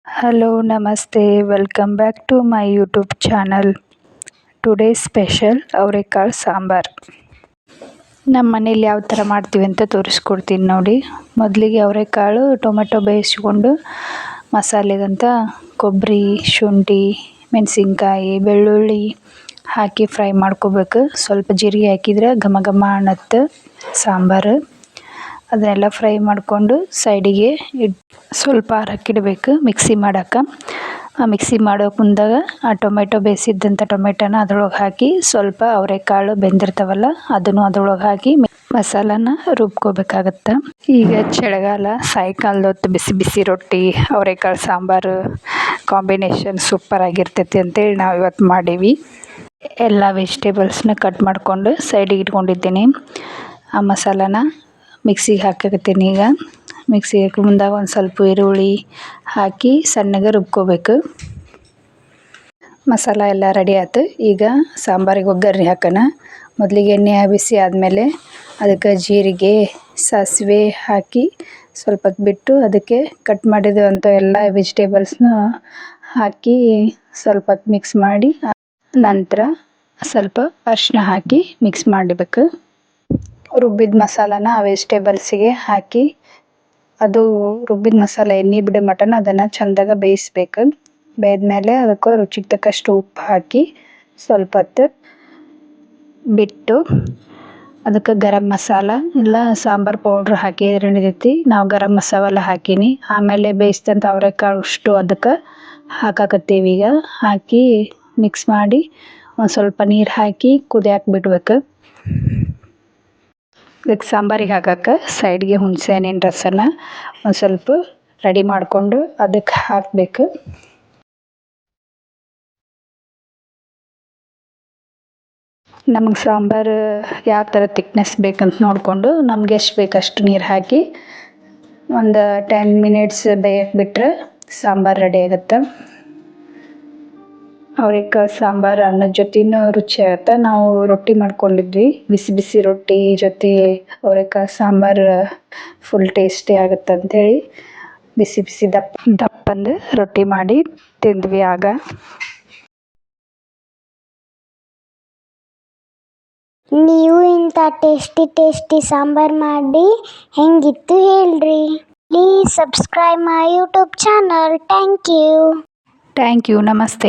Hello, Namaste. Welcome back to my YouTube channel. Today's special ಅವರೆಕಾಳು ಸಾಂಬಾರ್. ನಮ್ಮ ಮನೇಲಿ ಯಾವ ಥರ ಮಾಡ್ತೀವಿ ಅಂತ ತೋರಿಸ್ಕೊಡ್ತೀನಿ ನೋಡಿ. ಮೊದಲಿಗೆ ಅವರೆಕಾಳು ಟೊಮೆಟೊ ಬೇಯಿಸ್ಕೊಂಡು ಮಸಾಲೆಗಂತ ಕೊಬ್ಬರಿ, ಶುಂಠಿ, ಮೆಣಸಿನ್ಕಾಯಿ, ಬೆಳ್ಳುಳ್ಳಿ ಹಾಕಿ ಫ್ರೈ ಮಾಡ್ಕೋಬೇಕು. ಸ್ವಲ್ಪ ಜೀರಿಗೆ ಹಾಕಿದ್ರೆ ಘಮ ಘಮ ಅನ್ನತ್ತೆ ಸಾಂಬಾರು. ಅದನ್ನೆಲ್ಲ ಫ್ರೈ ಮಾಡಿಕೊಂಡು ಸೈಡಿಗೆ ಸ್ವಲ್ಪ ಆರಕ್ಕಿಡಬೇಕು ಮಿಕ್ಸಿ ಮಾಡೋಕೆ. ಆ ಮಿಕ್ಸಿ ಮಾಡೋಕೆ ಮುಂದಾಗ ಆ ಟೊಮೆಟೊ ಬೇಯಿಸಿದ್ದಂಥ ಟೊಮೆಟೊನ ಅದ್ರೊಳಗೆ ಹಾಕಿ ಸ್ವಲ್ಪ ಅವರೆಕಾಳು ಬೆಂದಿರ್ತಾವಲ್ಲ ಅದನ್ನು ಅದ್ರೊಳಗೆ ಹಾಕಿ ಮಸಾಲಾನ ರುಬ್ಕೋಬೇಕಾಗತ್ತೆ. ಈಗ ಚಳಿಗಾಲ, ಸಾಯಂಕಾಲದ ಹೊತ್ತು ಬಿಸಿ ಬಿಸಿ ರೊಟ್ಟಿ ಅವರೆಕಾಳು ಸಾಂಬಾರು ಕಾಂಬಿನೇಷನ್ ಸೂಪರ್ ಆಗಿರ್ತೈತಿ ಅಂತೇಳಿ ನಾವು ಇವತ್ತು ಮಾಡೀವಿ. ಎಲ್ಲ ವೆಜಿಟೇಬಲ್ಸ್ನ ಕಟ್ ಮಾಡಿಕೊಂಡು ಸೈಡಿಗೆ ಇಟ್ಕೊಂಡಿದ್ದೀನಿ. ಆ ಮಸಾಲಾನ ಮಿಕ್ಸಿಗೆ ಹಾಕಕತ್ತೀನಿ. ಈಗ ಮಿಕ್ಸಿಗೆ ಹಾಕಿ ಮುಂದಾಗ ಒಂದು ಸ್ವಲ್ಪ ಈರುಳ್ಳಿ ಹಾಕಿ ಸಣ್ಣಗೆ ರುಬ್ಕೋಬೇಕು. ಮಸಾಲ ಎಲ್ಲ ರೆಡಿ ಆಯ್ತು. ಈಗ ಸಾಂಬಾರಿಗೆ ಒಗ್ಗರಣೆ ಹಾಕೋಣ. ಮೊದಲಿಗೆ ಎಣ್ಣೆ ಬಿಸಿ ಆದಮೇಲೆ ಅದಕ್ಕೆ ಜೀರಿಗೆ, ಸಾಸಿವೆ ಹಾಕಿ ಸ್ವಲ್ಪ ಹೊತ್ತು ಬಿಟ್ಟು ಅದಕ್ಕೆ ಕಟ್ ಮಾಡಿದಂಥ ಎಲ್ಲ ವೆಜಿಟೇಬಲ್ಸ್ನ ಹಾಕಿ ಸ್ವಲ್ಪ ಹೊತ್ತು ಮಿಕ್ಸ್ ಮಾಡಿ ನಂತರ ಸ್ವಲ್ಪ ಅರಿಶಿನ ಹಾಕಿ ಮಿಕ್ಸ್ ಮಾಡಬೇಕು. ರುಬ್ಬಿದ ಮಸಾಲಾನ ಆ ವೆಜಿಟೇಬಲ್ಸಿಗೆ ಹಾಕಿ ಅದು ರುಬ್ಬಿದ ಮಸಾಲೆ ಎಣ್ಣೆ ಬಿಡೋ ಮಟನ ಅದನ್ನು ಚೆಂದಾಗ ಬೇಯಿಸ್ಬೇಕು. ಬೇಯ್ದ್ಮೇಲೆ ಅದಕ್ಕೆ ರುಚಿಗೆ ತಕ್ಕಷ್ಟು ಉಪ್ಪು ಹಾಕಿ ಸ್ವಲ್ಪ ಹೊತ್ತು ಬಿಟ್ಟು ಅದಕ್ಕೆ ಗರಂ ಮಸಾಲ ಇಲ್ಲ ಸಾಂಬಾರು ಪೌಡ್ರ್ ಹಾಕಿದ್ರೆ ನಡಿತೈತಿ. ನಾವು ಗರಂ ಮಸಾಲ ಹಾಕೀನಿ. ಆಮೇಲೆ ಬೇಯಿಸಿದಂಥ ಅವರೆಕಾಳು ಅಷ್ಟು ಅದಕ್ಕೆ ಹಾಕಕತ್ತೀವಿ. ಈಗ ಹಾಕಿ ಮಿಕ್ಸ್ ಮಾಡಿ ಒಂದು ಸ್ವಲ್ಪ ನೀರು ಹಾಕಿ ಕುದಿಯಾಕೆ ಬಿಡ್ಬೇಕು. ಇದಕ್ಕೆ ಸಾಂಬಾರಿಗೆ ಹಾಕಕ್ಕೆ ಸೈಡ್ಗೆ ಹುಣಸೆ ಹಣ್ಣಿನ ರಸನ ಒಂದು ಸ್ವಲ್ಪ ರೆಡಿ ಮಾಡಿಕೊಂಡು ಅದಕ್ಕೆ ಹಾಕಬೇಕು. ನಮಗೆ ಸಾಂಬಾರು ಯಾವ ಥರ ತಿಕ್ನೆಸ್ ಬೇಕಂತ ನೋಡಿಕೊಂಡು ನಮ್ಗೆ ಎಷ್ಟು ಬೇಕು ಅಷ್ಟು ನೀರು ಹಾಕಿ ಒಂದು 10 ಮಿನಿಟ್ಸ್ ಬೇಯಕ್ಕೆ ಬಿಟ್ಟರೆ ಸಾಂಬಾರು ರೆಡಿ ಆಗುತ್ತೆ. ಅವರೆಕಾಳು ಸಾಂಬಾರು ಅನ್ನದ ಜೊತೆನೂ ರುಚಿ ಆಗುತ್ತೆ. ನಾವು ರೊಟ್ಟಿ ಮಾಡ್ಕೊಂಡಿದ್ವಿ, ಬಿಸಿ ಬಿಸಿ ರೊಟ್ಟಿ ಜೊತೆ ಅವರೆಕಾಳು ಸಾಂಬಾರು ಫುಲ್ ಟೇಸ್ಟಿ ಆಗುತ್ತೆ ಅಂಥೇಳಿ ಬಿಸಿ ಬಿಸಿ ದಪ್ಪಂದು ರೊಟ್ಟಿ ಮಾಡಿ ತಿಂದ್ವಿ. ಆಗ ನೀವು ಇಂಥ ಟೇಸ್ಟಿ ಸಾಂಬಾರು ಮಾಡಿ ಹೆಂಗಿತ್ತು ಹೇಳ್ರಿ. Please subscribe my YouTube channel. Thank you. Thank you. ನಮಸ್ತೆ.